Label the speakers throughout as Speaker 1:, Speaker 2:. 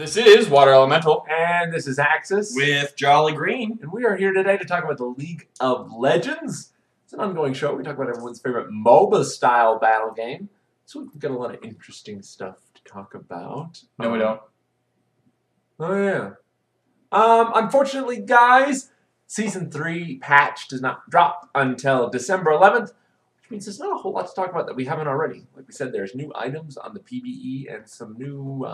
Speaker 1: This is Water Elemental.
Speaker 2: And this is Axis.
Speaker 3: With Jolly Green.
Speaker 2: And we are here today to talk about the League of Legends. It's an ongoing show. We talk about everyone's favorite MOBA-style battle game. So we've got a lot of interesting stuff to talk about.
Speaker 1: No, we don't.
Speaker 2: Oh, yeah. Unfortunately, guys, Season 3 patch does not drop until December 11th, which means there's not a whole lot to talk about that we haven't already. Like we said, there's new items on the PvE and some new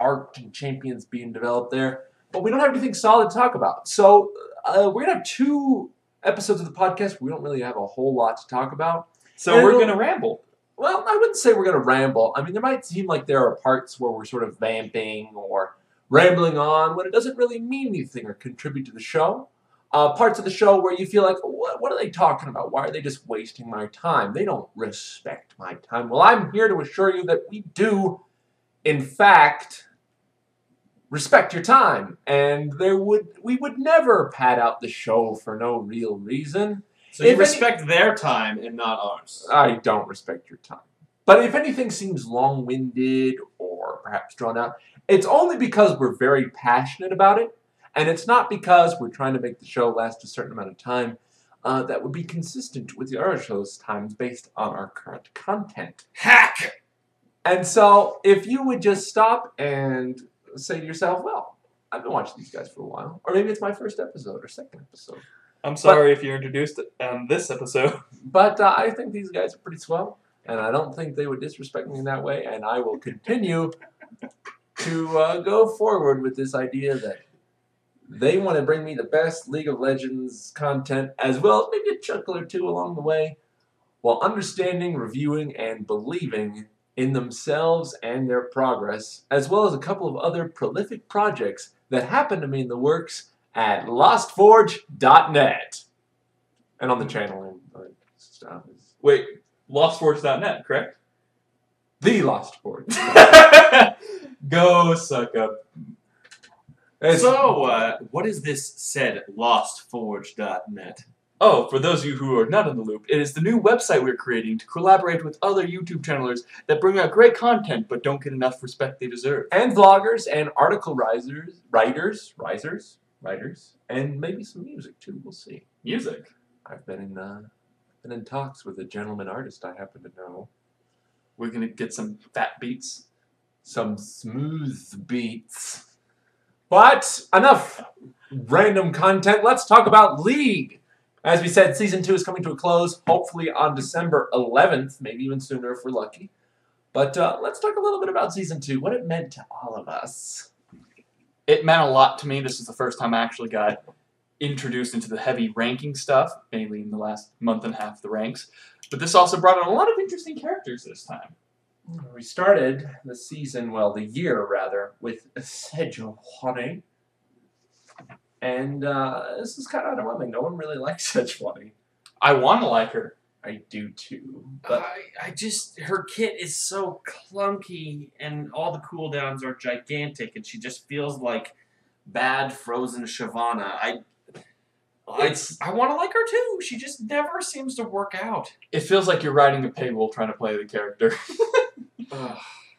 Speaker 2: art and champions being developed there. But we don't have anything solid to talk about. So we're going to have 2 episodes of the podcast. We don't really have a whole lot to talk about.
Speaker 1: So we're going to ramble.
Speaker 2: Well, I wouldn't say we're going to ramble. I mean, there might seem like there are parts where we're sort of vamping or rambling on when it doesn't really mean anything or contribute to the show. Parts of the show where you feel like, what are they talking about? Why are they just wasting my time? They don't respect my time. Well, I'm here to assure you that we do, in fact, respect your time. And we would never pad out the show for no real reason.
Speaker 3: So you respect their time and not ours.
Speaker 2: I don't respect your time. But if anything seems long-winded or perhaps drawn out, it's only because we're very passionate about it. And it's not because we're trying to make the show last a certain amount of time that would be consistent with the other show's times based on our current content.
Speaker 3: Hack!
Speaker 2: And so if you would just stop and say to yourself, well, I've been watching these guys for a while. Or maybe it's my first episode or second episode.
Speaker 1: I'm sorry if you're introduced on this episode.
Speaker 2: But I think these guys are pretty swell. And I don't think they would disrespect me in that way. And I will continue to go forward with this idea that they want to bring me the best League of Legends content, as well as maybe a chuckle or two along the way, while understanding, reviewing, and believing in themselves and their progress, as well as a couple of other prolific projects that happen to be in the works at lostforge.net. And on the channel and stuff.
Speaker 1: Wait, lostforge.net, correct?
Speaker 2: The Lost Forge.
Speaker 1: Go suck up.
Speaker 3: So, what is this said lostforge.net?
Speaker 1: Oh, for those of you who are not in the loop, it is the new website we're creating to collaborate with other YouTube channelers that bring out great content but don't get enough respect they deserve.
Speaker 2: And vloggers and article writers, and maybe some music too. We'll see.
Speaker 1: Music?
Speaker 2: I've been in talks with a gentleman artist I happen to know.
Speaker 1: We're going to get some fat beats.
Speaker 2: Some smooth beats. But enough random content. Let's talk about League. As we said, Season 2 is coming to a close, hopefully on December 11th, maybe even sooner if we're lucky. But let's talk a little bit about Season 2, what it meant to all of us.
Speaker 1: It meant a lot to me. This is the first time I actually got introduced into the heavy ranking stuff, mainly in the last month and a half of the ranks. But this also brought in a lot of interesting characters this time.
Speaker 2: We started the season, well, the year rather, with Sejuani. And this is kind of underwhelming. No one really likes Sejuani.
Speaker 1: I want to like her.
Speaker 2: I do too. But
Speaker 3: I just, her kit is so clunky and all the cooldowns are gigantic and she just feels like bad frozen Shyvana. I want to like her too. She just never seems to work out.
Speaker 1: It feels like you're riding a paywall trying to play the character.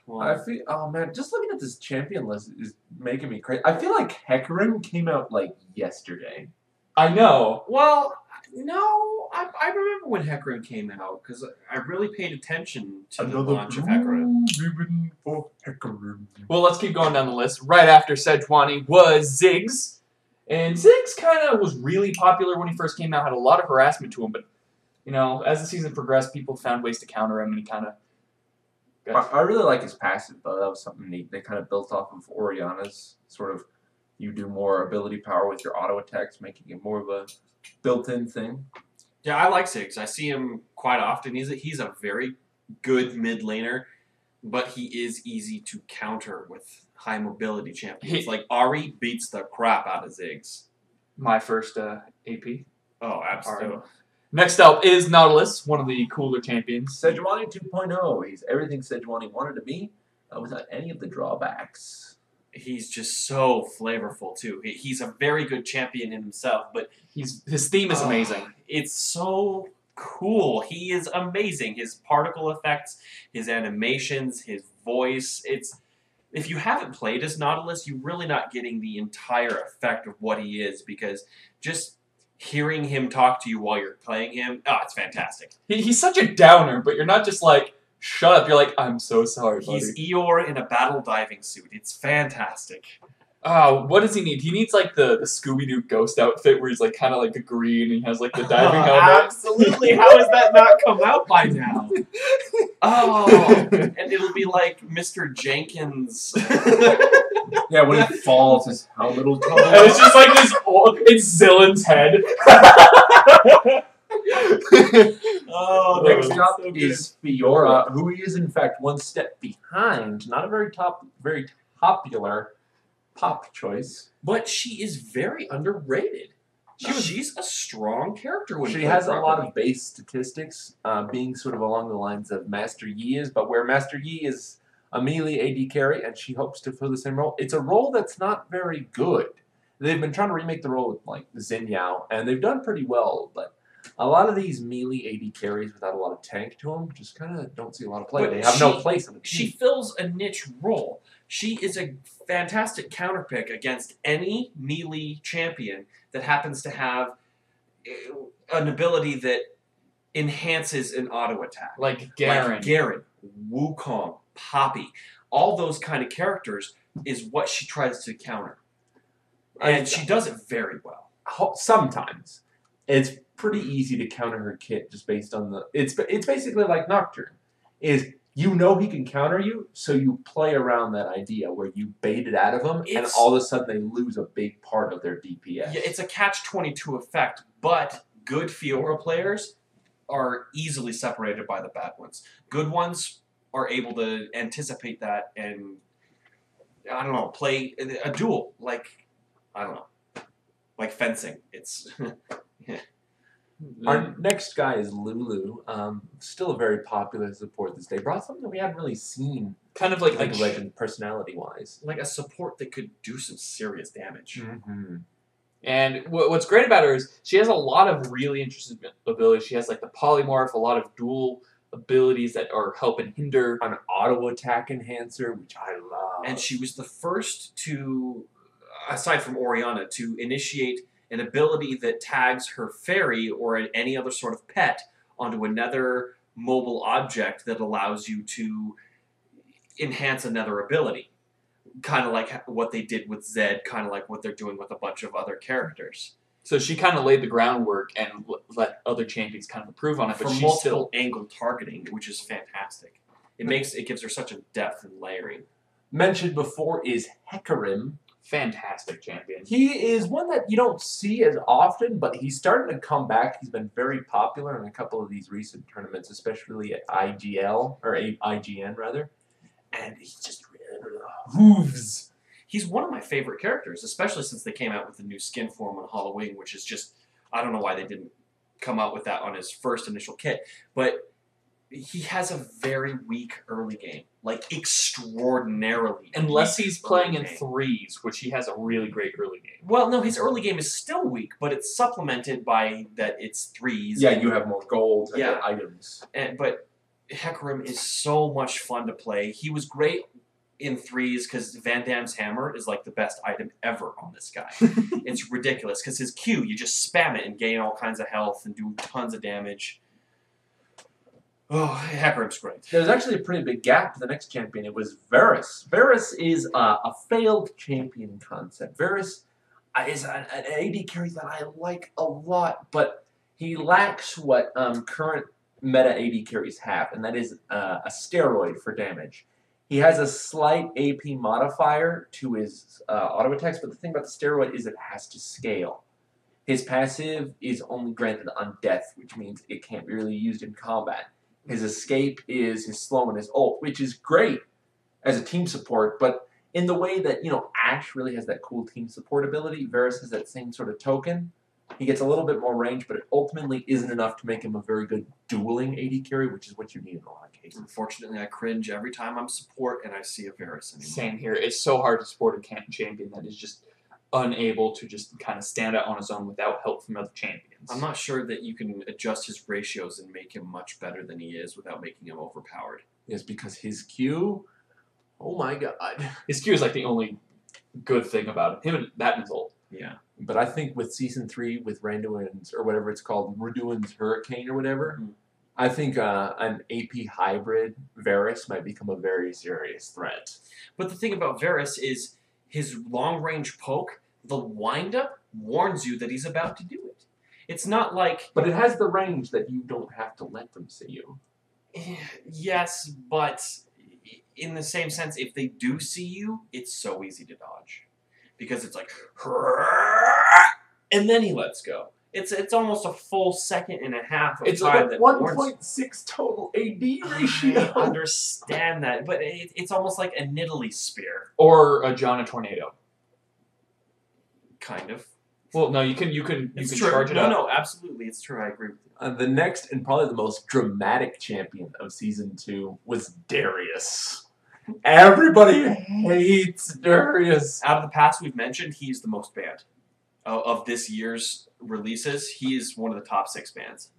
Speaker 2: Well, I feel, oh man, just looking at this champion list is making me crazy. I feel like Hecarim came out like yesterday.
Speaker 1: I know.
Speaker 3: Well, no, I remember when Hecarim came out because I really paid attention to the launch of Hecarim.
Speaker 2: For Hecarim.
Speaker 1: Well, let's keep going down the list. Right after Sejuani was Ziggs. And Ziggs kind of was really popular when he first came out, had a lot of harassment to him, but, you know, as the season progressed, people found ways to counter him, and he kind of...
Speaker 2: I really like his passive, though. That was something neat. They kind of built off of Oriana's sort of, you do more ability power with your auto attacks, making it more of a built-in thing.
Speaker 3: Yeah, I like Ziggs. I see him quite often. He's a very good mid laner, but he is easy to counter with high mobility champions. Like Ahri beats the crap out of Ziggs.
Speaker 1: My first AP.
Speaker 3: Oh, absolutely.
Speaker 1: Next up is Nautilus, one of the cooler champions.
Speaker 2: Sejuani 2.0. He's everything Sejuani wanted to be without any of the drawbacks.
Speaker 3: He's just so flavorful, too. He's a very good champion in himself, but
Speaker 1: his theme is amazing.
Speaker 3: It's so cool. He is amazing. His particle effects, his animations, his voice. if you haven't played as Nautilus, you're really not getting the entire effect of what he is, because just hearing him talk to you while you're playing him, it's fantastic.
Speaker 1: He's such a downer, but you're not just like, shut up. You're like, I'm so sorry, buddy.
Speaker 3: He's Eeyore in a battle diving suit. It's fantastic.
Speaker 1: Oh, what does he need? He needs like the Scooby-Doo ghost outfit where he's like kind of like a green and he has like the diving helmet.
Speaker 3: Absolutely. How has that not come out by now? Oh, and it'll be like Mr. Jenkins.
Speaker 2: Yeah, when he falls, his helmet will come
Speaker 1: And it's just like this, it's Zillin's head.
Speaker 2: Next up
Speaker 3: so
Speaker 2: is Fiora, who is in fact one step behind. Not a very popular pop choice.
Speaker 3: But she is very underrated. She's a strong character when
Speaker 2: she has a lot of base statistics, being sort of along the lines of Master Yi is, but where Master Yi is a melee AD carry and she hopes to fill the same role, it's a role that's not very good. They've been trying to remake the role with like Xin Yao, and they've done pretty well, but a lot of these melee AD carries without a lot of tank to them just kind of don't see a lot of play.
Speaker 3: But
Speaker 2: they have no place in the team.
Speaker 3: She fills a niche role. She is a fantastic counterpick against any melee champion that happens to have an ability that enhances an auto attack.
Speaker 1: Like Garen.
Speaker 3: Like Garen, Wukong, Poppy. All those kind of characters is what she tries to counter. And she does it very well.
Speaker 2: Sometimes. It's pretty easy to counter her kit just based on the... It's basically like Nocturne. You know he can counter you, so you play around that idea where you bait it out of them, and all of a sudden they lose a big part of their DPS.
Speaker 3: Yeah, it's a catch-22 effect, but good Fiora players are easily separated by the bad ones. Good ones are able to anticipate that and, I don't know, play a duel like, I don't know, like fencing. It's...
Speaker 2: Our next guy is Lulu. Still a very popular support this day. Brought something that we hadn't really seen.
Speaker 1: Kind of like
Speaker 2: a legend personality-wise.
Speaker 3: Like a support that could do some serious damage.
Speaker 2: Mm-hmm.
Speaker 1: And what's great about her is she has a lot of really interesting abilities. She has like the polymorph, a lot of dual abilities that are help and hinder.
Speaker 2: An auto attack enhancer, which I love.
Speaker 3: And she was the first to, aside from Oriana, to initiate an ability that tags her fairy or any other sort of pet onto another mobile object that allows you to enhance another ability. Kind of like what they did with Zed, kind of like what they're doing with a bunch of other characters.
Speaker 1: So she kind of laid the groundwork and let other champions kind of improve on it. But
Speaker 3: For
Speaker 1: she's
Speaker 3: multiple angle targeting, which is fantastic. It gives her such a depth and layering.
Speaker 2: Mentioned before is Hecarim.
Speaker 1: Fantastic champion.
Speaker 2: He is one that you don't see as often, but he's starting to come back. He's been very popular in a couple of these recent tournaments, especially at IGL, or IGN rather. And he's just hooves.
Speaker 3: He's one of my favorite characters, especially since they came out with the new skin form on Halloween, which is just, I don't know why they didn't come out with that on his first initial kit, but he has a very weak early game, like extraordinarily.
Speaker 1: Unless he's playing in
Speaker 3: game.
Speaker 1: threes, which he has a really great early game.
Speaker 3: Well, no, his early game is still weak, but it's supplemented by that it's threes.
Speaker 2: Yeah, you have more gold and items.
Speaker 3: But Hecarim is so much fun to play. He was great in threes because Van Damme's hammer is like the best item ever on this guy. It's ridiculous because his Q, you just spam it and gain all kinds of health and do tons of damage. Oh, Hecarim's great.
Speaker 2: There's actually a pretty big gap to the next champion. It was Varus. Varus is a failed champion concept. Varus is an AD carry that I like a lot, but he lacks what current meta AD carries have, and that is a steroid for damage. He has a slight AP modifier to his auto attacks, but the thing about the steroid is it has to scale. His passive is only granted on death, which means it can't be really used in combat. His escape is his slow and his ult, which is great as a team support, but in the way that, Ashe really has that cool team support ability, Varus has that same sort of token. He gets a little bit more range, but it ultimately isn't enough to make him a very good dueling AD carry, which is what you need in a lot of cases.
Speaker 3: Unfortunately, I cringe every time I'm support and I see a Varus anymore.
Speaker 1: Same here. It's so hard to support a champion that is just unable to just kind of stand out on his own without help from other champions.
Speaker 3: I'm not sure that you can adjust his ratios and make him much better than he is without making him overpowered.
Speaker 2: Yes, because his Q, Oh my god.
Speaker 1: His Q is like the only good thing about him. And that and his ult.
Speaker 3: Yeah.
Speaker 2: But I think with Season 3, with Randuin's, or whatever it's called, Randuin's Hurricane or whatever, I think an AP hybrid Varus might become a very serious threat.
Speaker 3: But the thing about Varus is his long-range poke, the wind-up warns you that he's about to do it. It's not like...
Speaker 2: But it has the range that you don't have to let them see you.
Speaker 3: Yes, but in the same sense, if they do see you, it's so easy to dodge. Because it's like... And then he lets go. It's almost a full second and a half of
Speaker 2: it's
Speaker 3: time.
Speaker 2: It's like a 1.6 total AD ratio.
Speaker 3: I understand that, but it's almost like a Nidalee spear.
Speaker 1: Or a John a Tornado.
Speaker 3: Kind of.
Speaker 1: Well, no, you can charge it up.
Speaker 3: No, absolutely, it's true. I agree with you.
Speaker 2: The next and probably the most dramatic champion of Season 2 was Darius. Everybody hates Darius.
Speaker 3: Out of the past we've mentioned, he's the most banned. Of this year's releases, he is one of the top 6 bans.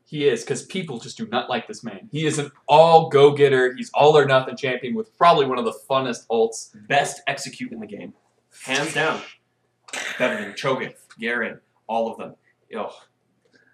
Speaker 1: He is, because people just do not like this man. He is an all go-getter. He's all or nothing champion with probably one of the funnest ults.
Speaker 3: Best execute in the game. Hands down. Better than Cho'Gath, Garen, all of them. Ugh.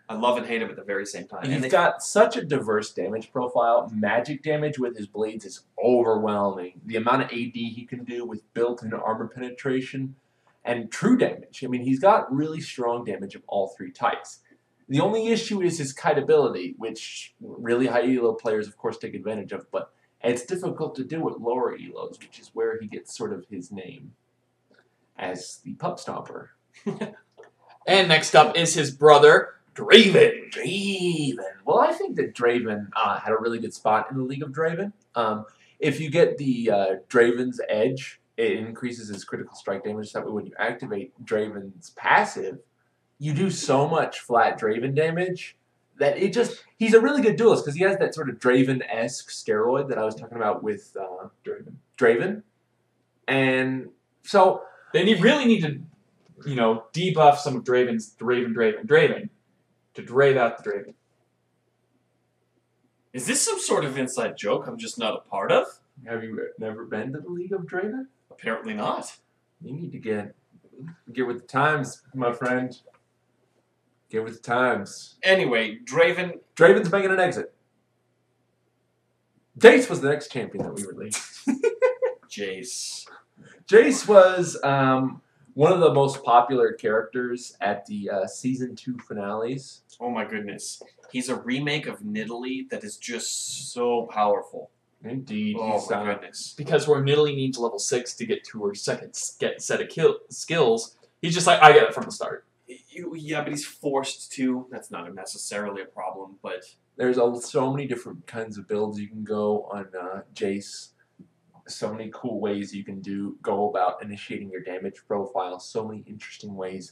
Speaker 3: I love and hate him at the very same time.
Speaker 2: He's got such a diverse damage profile. Magic damage with his blades is overwhelming. The amount of AD he can do with built-in armor penetration and true damage. I mean, he's got really strong damage of all 3 types. The only issue is his kite ability, which really high elo players, of course, take advantage of, but it's difficult to do with lower elos, which is where he gets sort of his name as the Pup Stomper.
Speaker 1: And next up is his brother, Draven.
Speaker 2: Well, I think that Draven had a really good spot in the League of Draven. If you get the Draven's Edge, it increases his critical strike damage. So that way when you activate Draven's passive, you do so much flat Draven damage that it just... He's a really good duelist because he has that sort of Draven-esque steroid that I was talking about with Draven. And so...
Speaker 1: Then you really need to, debuff some of Draven's Draven to drave out the Draven.
Speaker 3: Is this some sort of inside joke I'm just not a part of?
Speaker 2: Have you never been to the League of Draven?
Speaker 3: Apparently not.
Speaker 2: You need to get with the times, my friend. Get with the times.
Speaker 3: Anyway,
Speaker 2: Draven's making an exit. Jace was the next champion that we released.
Speaker 3: Jace.
Speaker 2: Jace was one of the most popular characters at the Season 2 finales.
Speaker 3: Oh my goodness. He's a remake of Nidalee that is just so powerful.
Speaker 2: Indeed.
Speaker 3: Oh my goodness.
Speaker 1: Because where Nidalee needs level 6 to get to her second set of skills, he's just like, I get it from the start.
Speaker 3: Yeah, but he's forced to. That's not necessarily a problem, but...
Speaker 2: There's so many different kinds of builds you can go on Jace. So many cool ways you can go about initiating your damage profile. So many interesting ways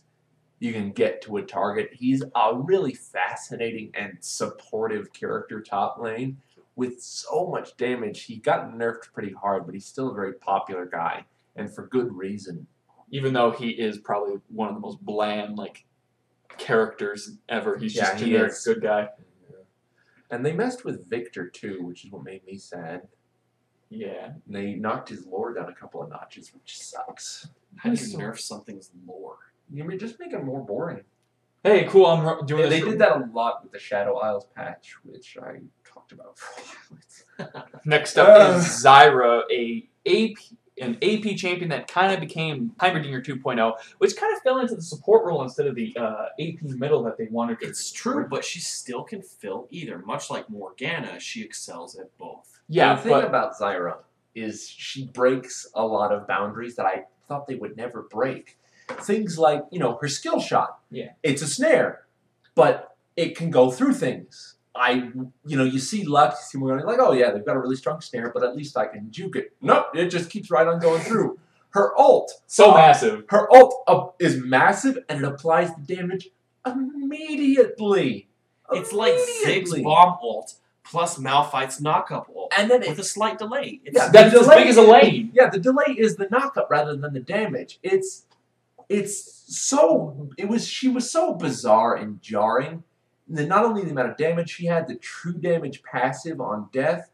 Speaker 2: you can get to a target. He's a really fascinating and supportive character top lane with so much damage. He got nerfed pretty hard, but he's still a very popular guy, and for good reason.
Speaker 1: Even though he is probably one of the most bland characters ever, he's just a generic good guy.
Speaker 2: Yeah. And they messed with Victor too, which is what made me sad.
Speaker 1: Yeah.
Speaker 2: And they knocked his lore down a couple of notches, which sucks.
Speaker 3: How do you nerf something's lore?
Speaker 2: You mean just make it more boring.
Speaker 1: Hey, cool, I'm doing this.
Speaker 2: They did that a lot with the Shadow Isles patch, which I talked about for a while.
Speaker 1: Next up is Zyra, an AP champion that kind of became Heimerdinger 2.0, which kind of fell into the support role instead of the AP middle that they wanted to.
Speaker 3: It's true, but she still can fill either. Much like Morgana, she excels at both.
Speaker 1: Yeah,
Speaker 2: the thing about Zyra is she breaks a lot of boundaries that I thought they would never break. Things like, her skill shot.
Speaker 1: Yeah.
Speaker 2: It's a snare, but it can go through things. You see Lux, you see Morgana, like, oh yeah, they've got a really strong snare, but at least I can juke it. Nope, it just keeps right on going through. Her ult.
Speaker 1: Massive.
Speaker 2: Her ult is massive, and it applies the damage immediately.
Speaker 3: It's like Zig's bomb ult plus Malphite's knockup ult.
Speaker 2: And then
Speaker 3: with a slight delay.
Speaker 1: That's as big as a lane.
Speaker 2: Yeah, the delay is the knockup rather than the damage. She was so bizarre and jarring. And then not only the amount of damage she had, the true damage passive on death,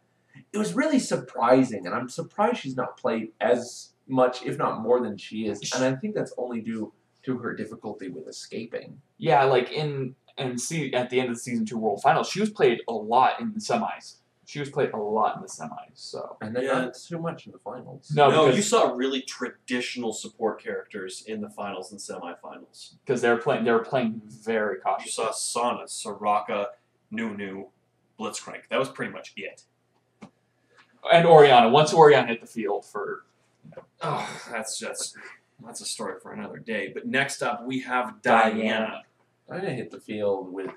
Speaker 2: it was really surprising, and I'm surprised she's not played as much, if not more than she is. And I think that's only due to her difficulty with escaping.
Speaker 1: Yeah, like at the end of the season 2 World Finals, she was played a lot in the semis. She was played a lot in the semis, so.
Speaker 2: And then not too much in the finals.
Speaker 3: No, you saw really traditional support characters in the finals and semifinals.
Speaker 1: Because they were playing very
Speaker 3: You
Speaker 1: cautiously.
Speaker 3: saw Sana, Soraka, Nunu, Blitzcrank. That was pretty much it.
Speaker 1: And Oriana. Once Oriana hit the field for.
Speaker 3: Oh, that's a story for another day. But next up, we have Diana.
Speaker 2: Diana hit the field with,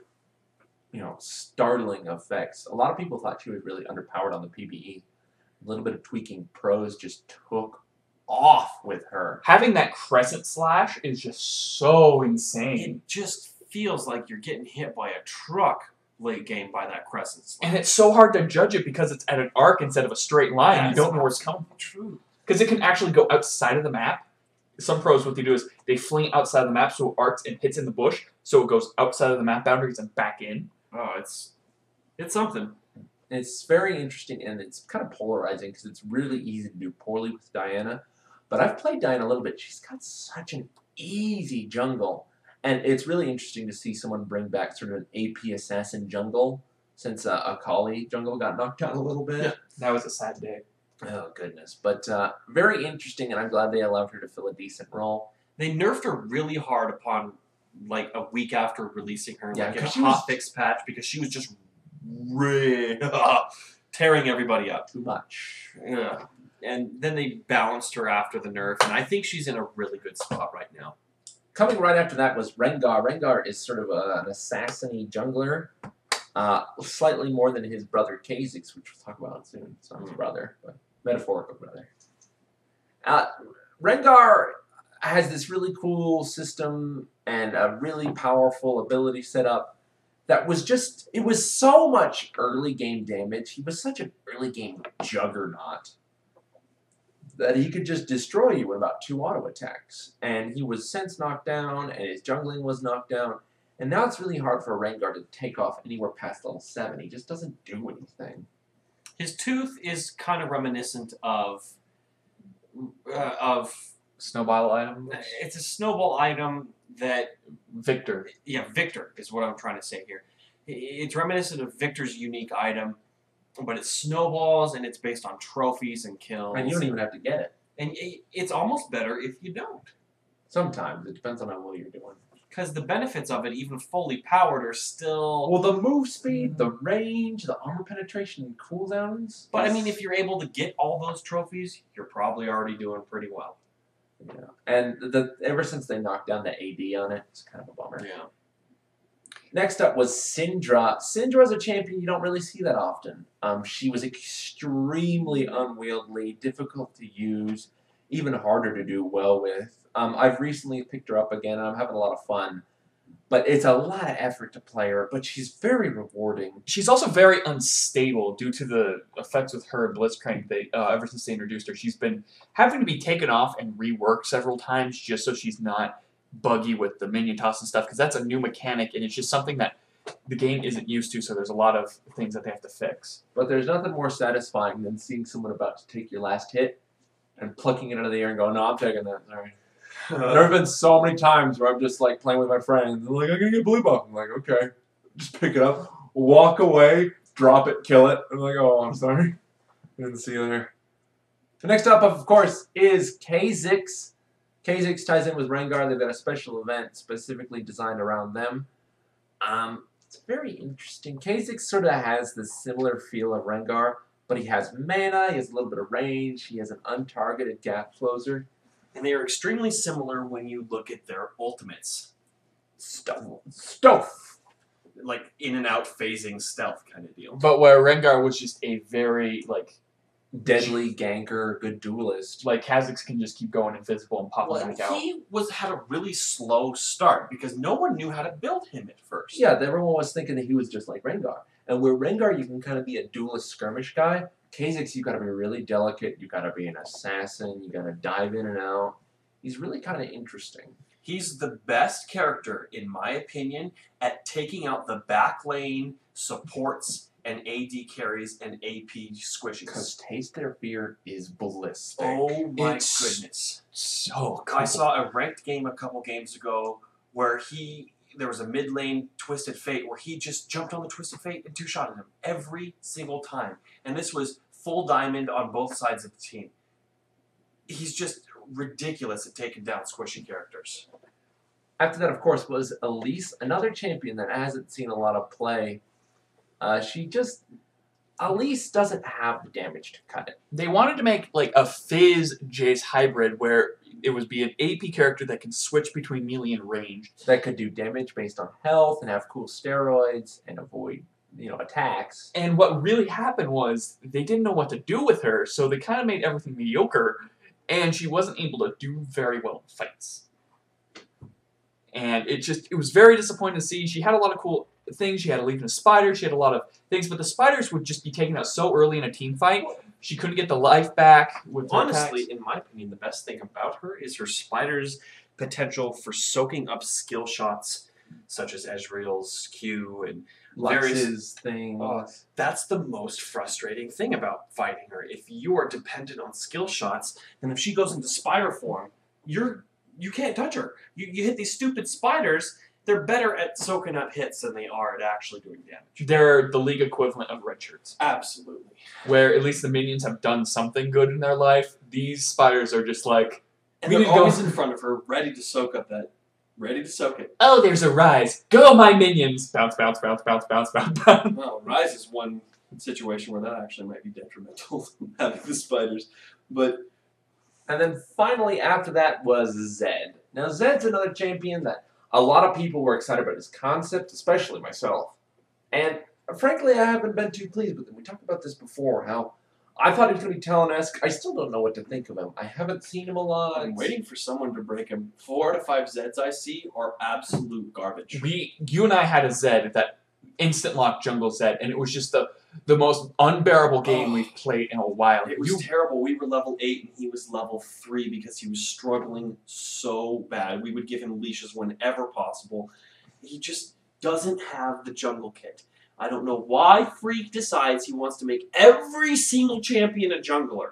Speaker 2: startling effects. A lot of people thought she was really underpowered on the PBE. A little bit of tweaking, pros just took off with her.
Speaker 1: Having that crescent slash is just so insane.
Speaker 3: It just feels like you're getting hit by a truck late game by that crescent slash.
Speaker 1: And it's so hard to judge it because it's at an arc instead of a straight line.
Speaker 3: That's
Speaker 1: You don't know where it's coming from.
Speaker 3: True.
Speaker 1: Because it can actually go outside of the map. Some pros, what they do is they fling it outside of the map so it arcs and hits in the bush, so it goes outside of the map boundaries and back in.
Speaker 3: Oh, it's something.
Speaker 2: It's very interesting, and it's kind of polarizing because it's really easy to do poorly with Diana. But I've played Diana a little bit. She's got such an easy jungle. And it's really interesting to see someone bring back sort of an AP assassin jungle since Akali jungle got knocked out a little bit.
Speaker 1: Yeah. That was a sad day.
Speaker 2: Oh, goodness. But very interesting, and I'm glad they allowed her to fill a decent role.
Speaker 3: They nerfed her really hard upon, like, a week after releasing her,
Speaker 2: Yeah,
Speaker 3: like, in a
Speaker 2: 'cause she was-
Speaker 3: hotfix patch, because she was just tearing everybody up.
Speaker 2: Too much.
Speaker 3: Yeah. And then they balanced her after the nerf, and I think she's in a really good spot right now.
Speaker 2: Coming right after that was Rengar. Rengar is sort of an assassin-y jungler. Slightly more than his brother Kha'Zix, which we'll talk about soon. It's not his brother, but metaphorical brother. Rengar has this really cool system and a really powerful ability set up that was just, it was so much early game damage. He was such an early game juggernaut that he could just destroy you in about 2 auto attacks. And he was sense knocked down, and his jungling was knocked down. And now it's really hard for Rengar to take off anywhere past level 7. He just doesn't do anything.
Speaker 3: His tooth is kind of reminiscent of
Speaker 1: Snowball item.
Speaker 3: it's a snowball item that
Speaker 1: Victor.
Speaker 3: Yeah, Victor is what I'm trying to say here. It's reminiscent of Victor's unique item, but it snowballs and it's based on trophies and kills.
Speaker 2: And you don't even have to get it.
Speaker 3: And it's almost better if you don't.
Speaker 2: Sometimes. It depends on how well you're doing.
Speaker 3: Because the benefits of it, even fully powered, are still...
Speaker 2: Well, the move speed, the range, the armor penetration, and cooldowns.
Speaker 3: But, I mean, if you're able to get all those trophies, you're probably already doing pretty well.
Speaker 2: Yeah. And ever since they knocked down the AD on it, it's kind of a bummer.
Speaker 3: Yeah.
Speaker 2: Next up was Syndra. Syndra is a champion you don't really see that often. She was extremely unwieldy, difficult to use, even harder to do well with. I've recently picked her up again, and I'm having a lot of fun. But it's a lot of effort to play her, but she's very rewarding.
Speaker 1: She's also very unstable due to the effects with her and Blitzcrank. Ever since they introduced her, she's been having to be taken off and reworked several times just so she's not buggy with the minion toss and stuff, because that's a new mechanic, and it's just something that the game isn't used to, so there's a lot of things that they have to fix.
Speaker 2: But there's nothing more satisfying than seeing someone about to take your last hit and plucking it out of the air and going, no, I'm taking that, sorry. There have been so many times where I'm just like playing with my friends. They're like, I'm going to get blue buff. I'm like, okay. Just pick it up, walk away, drop it, kill it. I'm like, oh, I'm sorry. Didn't see you there. So next up, of course, is Kha'Zix. Kha'Zix ties in with Rengar. They've got a special event specifically designed around them. It's very interesting. Kha'Zix sort of has this similar feel of Rengar, but he has mana, he has a little bit of range, he has an untargeted gap closer.
Speaker 3: And they are extremely similar when you look at their ultimates.
Speaker 2: Stealth.
Speaker 3: Like, in and out phasing stealth kind of deal.
Speaker 1: But where Rengar was just a very,
Speaker 2: Deadly ganker, good duelist.
Speaker 1: like Kha'Zix can just keep going invisible and popping back out.
Speaker 3: He had a really slow start because no one knew how to build him at first.
Speaker 2: Yeah, everyone was thinking that he was just like Rengar. And where Rengar, you can kind of be a duelist skirmish guy. Kha'Zix, you got to be really delicate. You got to be an assassin. You got to dive in and out. He's really kind of interesting.
Speaker 3: He's the best character, in my opinion, at taking out the back lane supports and AD carries and AP squishes.
Speaker 2: Because Taste Their Fear is ballistic.
Speaker 3: Oh my
Speaker 1: It's
Speaker 3: goodness.
Speaker 1: so cool.
Speaker 3: I saw a ranked game a couple games ago where there was a mid lane Twisted Fate where he just jumped on the Twisted Fate and two-shotted him every single time. And this was full diamond on both sides of the team. He's just ridiculous at taking down squishy characters.
Speaker 2: After that, of course, was Elise, another champion that hasn't seen a lot of play. Elise doesn't have the damage to cut it.
Speaker 1: They wanted to make like a Fizz Jace hybrid where it would be an AP character that can switch between melee and range.
Speaker 2: That could do damage based on health and have cool steroids and avoid, attacks.
Speaker 1: And what really happened was they didn't know what to do with her, so they kind of made everything mediocre, and she wasn't able to do very well in fights. And it was very disappointing to see. She had a lot of cool things. She had a Legion of Spiders. She had a lot of things, but the Spiders would just be taken out so early in a team fight. She couldn't get the life back with her
Speaker 3: Honestly,
Speaker 1: attacks.
Speaker 3: in my opinion, the best thing about her is her Spider's potential for soaking up skill shots such as Ezreal's Q and
Speaker 2: Lux's thing.
Speaker 3: that's the most frustrating thing about fighting her. If you are dependent on skill shots, and if she goes into spider form, you can't touch her. You hit these stupid spiders, they're better at soaking up hits than they are at actually doing damage.
Speaker 1: They're the league equivalent of red shirts,
Speaker 3: Absolutely.
Speaker 1: where at least the minions have done something good in their life. These spiders are just like,
Speaker 3: And
Speaker 1: we
Speaker 3: they're
Speaker 1: need to go.
Speaker 3: always in front of her, ready to soak up that. Ready to soak it.
Speaker 1: Oh, there's a rise. Go, my minions. Bounce, bounce, bounce, bounce, bounce, bounce, bounce.
Speaker 3: Well, Rise is one situation where that actually might be detrimental, having the spiders. But
Speaker 2: And then finally after that was Zed. Now Zed's another champion that a lot of people were excited about his concept, especially myself. And frankly, I haven't been too pleased with him. We talked about this before, how I thought he was going to be Talon-esque. I still don't know what to think of him. I haven't seen him a lot.
Speaker 3: I'm waiting for someone to break him. 4 out of 5 Zeds I see are absolute garbage.
Speaker 1: You and I had a Zed, that instant lock jungle Zed, and it was just the most unbearable game we've played in a while.
Speaker 3: It was terrible. We were level 8 and he was level 3 because he was struggling so bad. We would give him leashes whenever possible. He just doesn't have the jungle kit. I don't know why Freak decides he wants to make every single champion a jungler.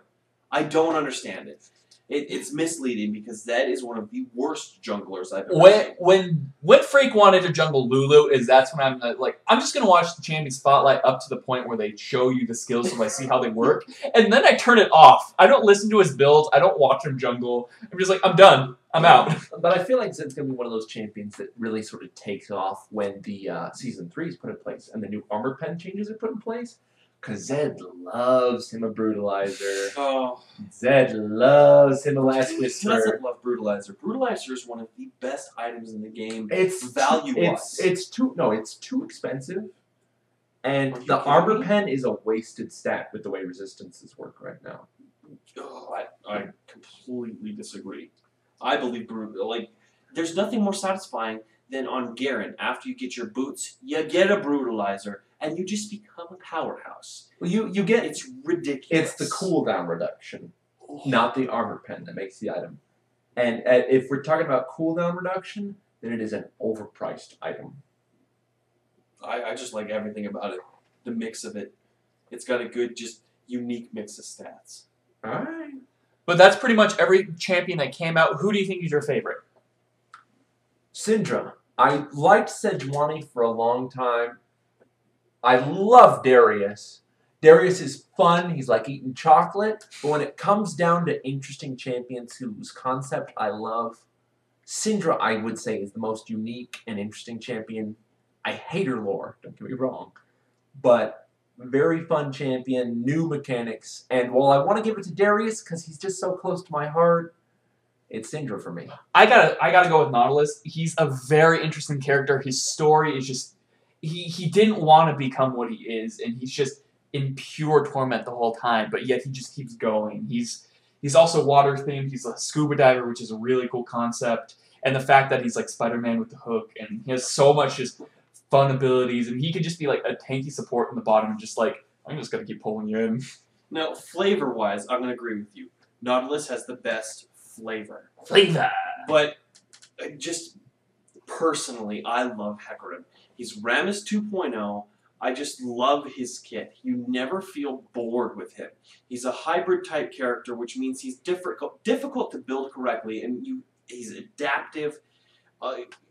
Speaker 3: I don't understand it. It's misleading because Zed is one of the worst junglers I've ever seen.
Speaker 1: When Freak wanted to jungle Lulu, that's when I'm like, I'm just going to watch the champion spotlight up to the point where they show you the skills so I see how they work. And then I turn it off. I don't listen to his builds. I don't watch him jungle. I'm just like, I'm done. I'm out.
Speaker 2: But I feel like Zed's going to be one of those champions that really sort of takes off when the Season 3 is put in place and the new armor pen changes are put in place. Because Zed loves him a Brutalizer.
Speaker 3: Oh.
Speaker 2: Zed loves him a Last
Speaker 3: He
Speaker 2: Whisper.
Speaker 3: doesn't love Brutalizer. Brutalizer is one of the best items in the game.
Speaker 2: It's
Speaker 3: value-wise.
Speaker 2: It's too expensive. And
Speaker 3: Are you
Speaker 2: the
Speaker 3: kidding
Speaker 2: armor
Speaker 3: me?
Speaker 2: pen is a wasted stat with the way resistances work right now.
Speaker 3: Oh, I completely disagree. I believe there's nothing more satisfying than on Garen. After you get your boots, you get a Brutalizer, and you just become a powerhouse.
Speaker 2: Well, you get
Speaker 3: It's ridiculous.
Speaker 2: it's the cooldown reduction, not the armor pen that makes the item. And if we're talking about cooldown reduction, then it is an overpriced item.
Speaker 3: I just like everything about it. The mix of it. It's got a good, just unique mix of stats.
Speaker 2: All right.
Speaker 1: But that's pretty much every champion that came out. Who do you think is your favorite?
Speaker 2: Syndra. I liked Sejuani for a long time. I love Darius. Darius is fun. He's like eating chocolate. But when it comes down to interesting champions whose concept I love, Syndra, I would say, is the most unique and interesting champion. I hate her lore, don't get me wrong. But very fun champion, new mechanics. And while I want to give it to Darius because he's just so close to my heart, it's Syndra for me.
Speaker 1: I gotta go with Nautilus. He's a very interesting character. His story is just he didn't want to become what he is, and he's just in pure torment the whole time. But yet he just keeps going. He's also water themed. He's a scuba diver, which is a really cool concept. And the fact that he's like Spider-Man with the hook, and he has so much just fun abilities, and he could just be like a tanky support in the bottom, and just like, I'm just gonna keep pulling you in.
Speaker 3: Now, flavor-wise, I'm going to agree with you. Nautilus has the best flavor.
Speaker 1: Flavor.
Speaker 3: But just personally, I love Hecarim. He's Rammus 2.0, I just love his kit. You never feel bored with him. He's a hybrid type character, which means he's difficult to build correctly, and he's adaptive.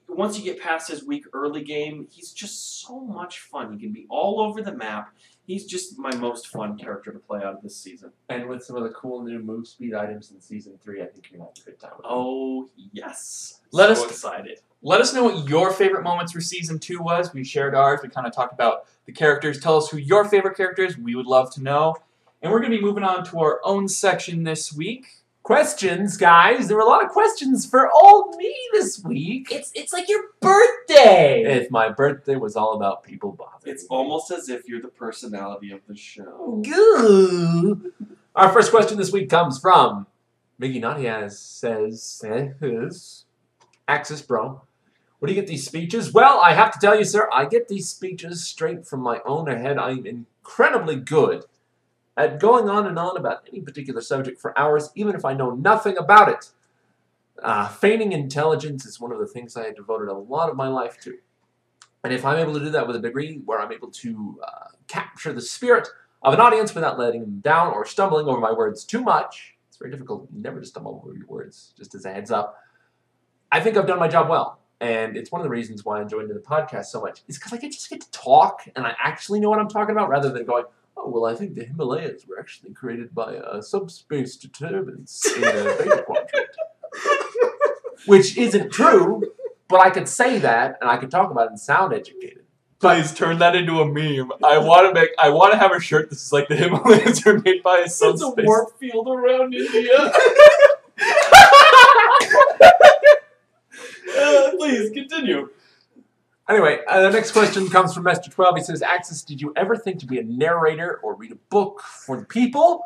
Speaker 3: Once you get past his weak early game, he's just so much fun. He can be all over the map. He's just my most fun character to play out of this season.
Speaker 2: And with some of the cool new move speed items in Season 3, I think you're going to have a good time with him.
Speaker 3: Oh, yes.
Speaker 1: Let
Speaker 3: so
Speaker 1: us-
Speaker 3: excited.
Speaker 1: Let us know what your favorite moments for Season 2 was. We shared ours. We kind of talked about the characters. Tell us who your favorite character is. We would love to know. And we're going to be moving on to our own section this week.
Speaker 2: Questions, guys. There were a lot of questions for old me this week.
Speaker 1: It's like your birthday.
Speaker 2: If my birthday was all about people bothering
Speaker 3: It's
Speaker 2: me.
Speaker 3: almost as if you're the personality of the show.
Speaker 2: Goo. Our first question this week comes from Miggy Nadiaz says, Axis Bro, where do you get these speeches? Well, I have to tell you, sir, I get these speeches straight from my own head. I'm incredibly good at going on and on about any particular subject for hours, even if I know nothing about it. Feigning intelligence is one of the things I have devoted a lot of my life to. And if I'm able to do that with a degree where I'm able to capture the spirit of an audience without letting them down or stumbling over my words too much, it's very difficult never to stumble over your words, just as a heads up, I think I've done my job well. And it's one of the reasons why I enjoy doing the podcast so much, is because I just get to talk and I actually know what I'm talking about rather than going, oh, well, I think the Himalayas were actually created by a subspace disturbance in the Beta Quadrant. Which isn't true, but I could say that and I could talk about it and sound educated.
Speaker 1: Please turn that into a meme. I want to have a shirt that says like the Himalayas are made by a
Speaker 3: There's a
Speaker 1: subspace.
Speaker 3: warp field around India. Please, continue.
Speaker 2: Anyway, the next question comes from Master 12. He says, Axis, did you ever think to be a narrator or read a book for the people?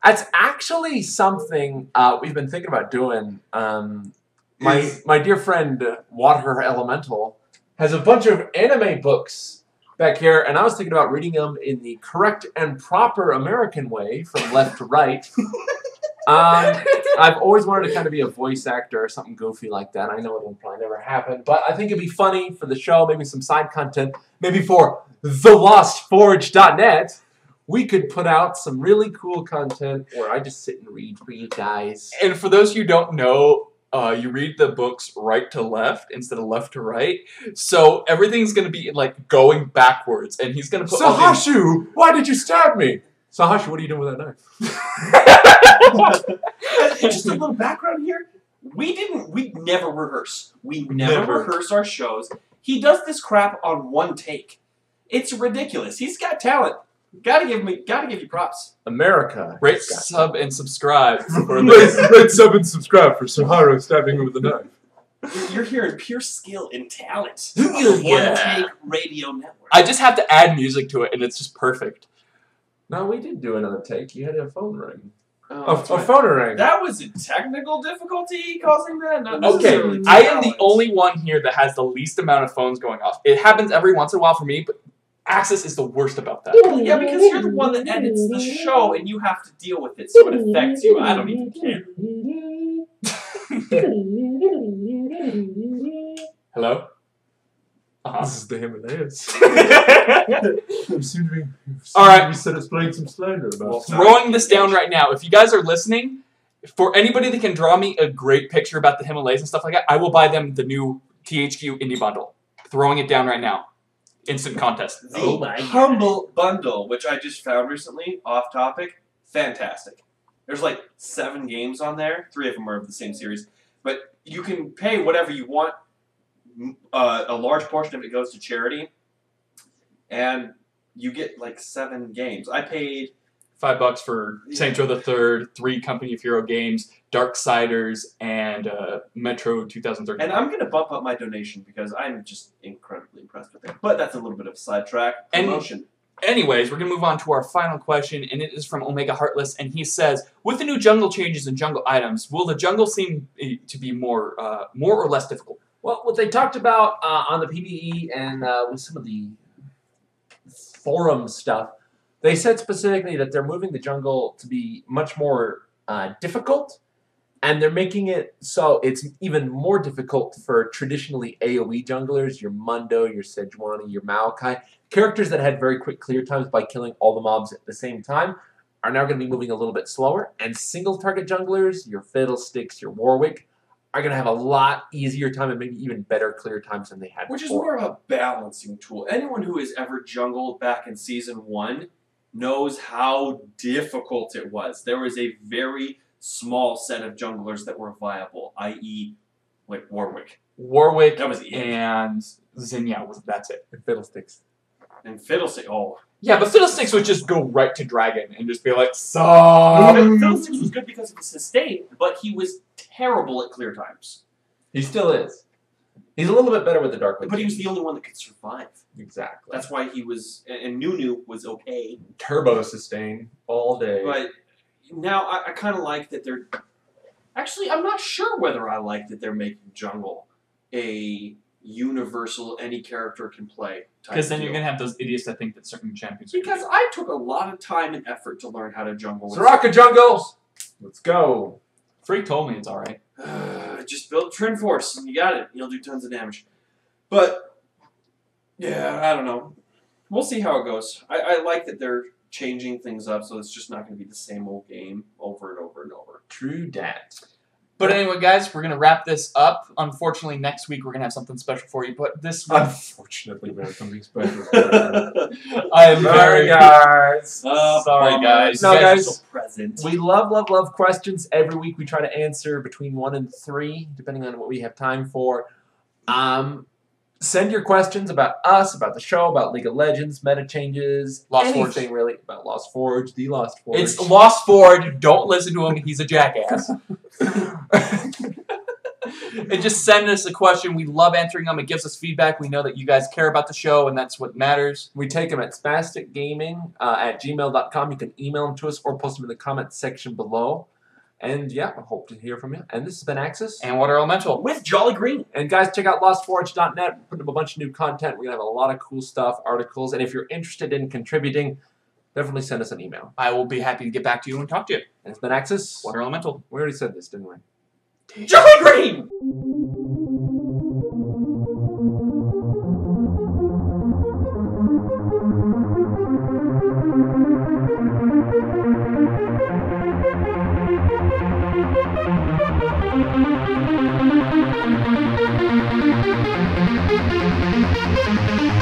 Speaker 2: That's actually something we've been thinking about doing. My dear friend, Water Elemental, has a bunch of anime books back here, and I was thinking about reading them in the correct and proper American way, from left to right. I've always wanted to kind of be a voice actor or something goofy like that. I know it'll probably never happen, but I think it'd be funny for the show, maybe some side content, maybe for TheLostForge.net. We could put out some really cool content where I just sit and read for you guys.
Speaker 1: And for those who don't know, you read the books right to left instead of left to right. So everything's going to be like going backwards, and he's going to put
Speaker 2: Sahashu, why did you stab me? Sahashu, what are you doing with that knife?
Speaker 3: Just a little background here. We never rehearse. We never rehearse our shows. He does this crap on one take. It's ridiculous. He's got talent. Gotta give you props.
Speaker 2: America.
Speaker 1: Rate, sub, and subscribe for this.
Speaker 2: Rate, sub, and subscribe for Saharu stabbing me with a knife.
Speaker 3: You're hearing pure skill and talent.
Speaker 1: Yeah.
Speaker 3: One take radio network.
Speaker 1: I just have to add music to it, and it's just perfect.
Speaker 2: No, we did do another take. You had a phone ring.
Speaker 3: Oh,
Speaker 2: A phone ring.
Speaker 3: that was a technical difficulty causing that. Not
Speaker 1: Okay,
Speaker 3: necessarily
Speaker 1: I am the
Speaker 3: talent.
Speaker 1: only one here that has the least amount of phones going off. It happens every once in a while for me, but Axis is the worst about that.
Speaker 3: Yeah, because you're the one that edits the show and you have to deal with it, so it affects you. I don't even care.
Speaker 1: Hello? Uh-huh.
Speaker 2: This is the Himalayas.
Speaker 1: All right.
Speaker 2: We said it's playing some slander about
Speaker 3: Well,
Speaker 1: Throwing this down right now. If you guys are listening, for anybody that can draw me a great picture about the Himalayas and stuff like that, I will buy them the new THQ Indie Bundle. Throwing it down right now. Instant contest.
Speaker 3: The
Speaker 2: Oh
Speaker 3: my Humble Bundle, which I just found recently, off topic, fantastic. There's like 7 games on there. 3 of them are of the same series. But you can pay whatever you want. A large portion of it goes to charity. And you get like 7 games. I paid
Speaker 1: $5 for Saints Row the Third, 3 Company of Hero games, Darksiders, and Metro 2013.
Speaker 3: And I'm going to bump up my donation because I'm just incredibly impressed with it. But that's a little bit of a sidetrack. Promotion.
Speaker 1: Anyways, we're going to move on to our final question, and it is from Omega Heartless, and he says, with the new jungle changes and jungle items, will the jungle seem to be more or less difficult?
Speaker 2: Well, what they talked about on the PBE and with some of the forum stuff, they said specifically that they're moving the jungle to be much more difficult, And they're making it so it's even more difficult for traditionally AoE junglers, your Mundo, your Sejuani, your Maokai, characters that had very quick clear times by killing all the mobs at the same time, are now going to be moving a little bit slower. And single target junglers, your Fiddlesticks, your Warwick, are going to have a lot easier time and maybe even better clear times than they had
Speaker 3: Which is
Speaker 2: before.
Speaker 3: more of a balancing tool. Anyone who has ever jungled back in Season 1 knows how difficult it was. There was a very small set of junglers that were viable, i.e., like Warwick.
Speaker 1: Warwick
Speaker 3: That was it.
Speaker 1: and Zinnia. That's it.
Speaker 2: And Fiddlesticks.
Speaker 3: And Fiddlesticks, oh.
Speaker 1: Yeah, but Fiddlesticks would just go right to Dragon and just be like, suck.
Speaker 3: Fiddlesticks was good because of his sustain, but he was terrible at clear times.
Speaker 2: He still is. He's a little bit better with the Dark Blade.
Speaker 3: But he was the only one that could survive.
Speaker 2: Exactly.
Speaker 3: That's why he was, and Nunu was okay.
Speaker 2: Turbo sustain all day.
Speaker 3: But now I kind of like that they're... Actually, I'm not sure whether I like that they're making jungle a universal, any character can play type
Speaker 1: Because then
Speaker 3: deal.
Speaker 1: you're going to have those idiots that think that certain champions are
Speaker 3: Because I took a lot of time and effort to learn how to jungle.
Speaker 2: Soraka jungles! Let's go.
Speaker 1: Freak told me it's alright.
Speaker 3: Just build Trend Force, and you got it. You'll do tons of damage. But, yeah, I don't know. We'll see how it goes. I like that they're changing things up, so it's just not going to be the same old game over and over and over.
Speaker 2: True dat.
Speaker 1: But anyway, guys, we're going to wrap this up. Unfortunately, next week we're going to have something special for you. But this week...
Speaker 2: Unfortunately, we have something special.
Speaker 1: I am very...
Speaker 2: guys.
Speaker 1: Sorry, guys.
Speaker 2: No,
Speaker 1: You
Speaker 2: guys.
Speaker 3: are so present.
Speaker 2: We love questions. Every week we try to answer between 1 and 3, depending on what we have time for. Send your questions about us, about the show, about League of Legends, meta changes,
Speaker 1: Lost Forge.
Speaker 2: anything really about Lost Forge, the Lost Forge.
Speaker 1: It's Lost Forge. Don't listen to him. He's a jackass. And just send us a question. We love answering them. It gives us feedback. We know that you guys care about the show, and that's what matters.
Speaker 2: We take them at spasticgaming@gmail.com. You can email them to us or post them in the comments section below. And yeah, I hope to hear from you. And this has been Axis.
Speaker 1: And Water Elemental.
Speaker 3: With Jolly Green.
Speaker 2: And guys, check out lostforge.net. We're putting up a bunch of new content. We're going to have a lot of cool stuff, articles. And if you're interested in contributing, definitely send us an email.
Speaker 1: I will be happy to get back to you and talk to you.
Speaker 2: And it's been Axis.
Speaker 1: Water Elemental.
Speaker 2: We already said this, didn't we?
Speaker 3: Jolly Green!
Speaker 4: Thank you.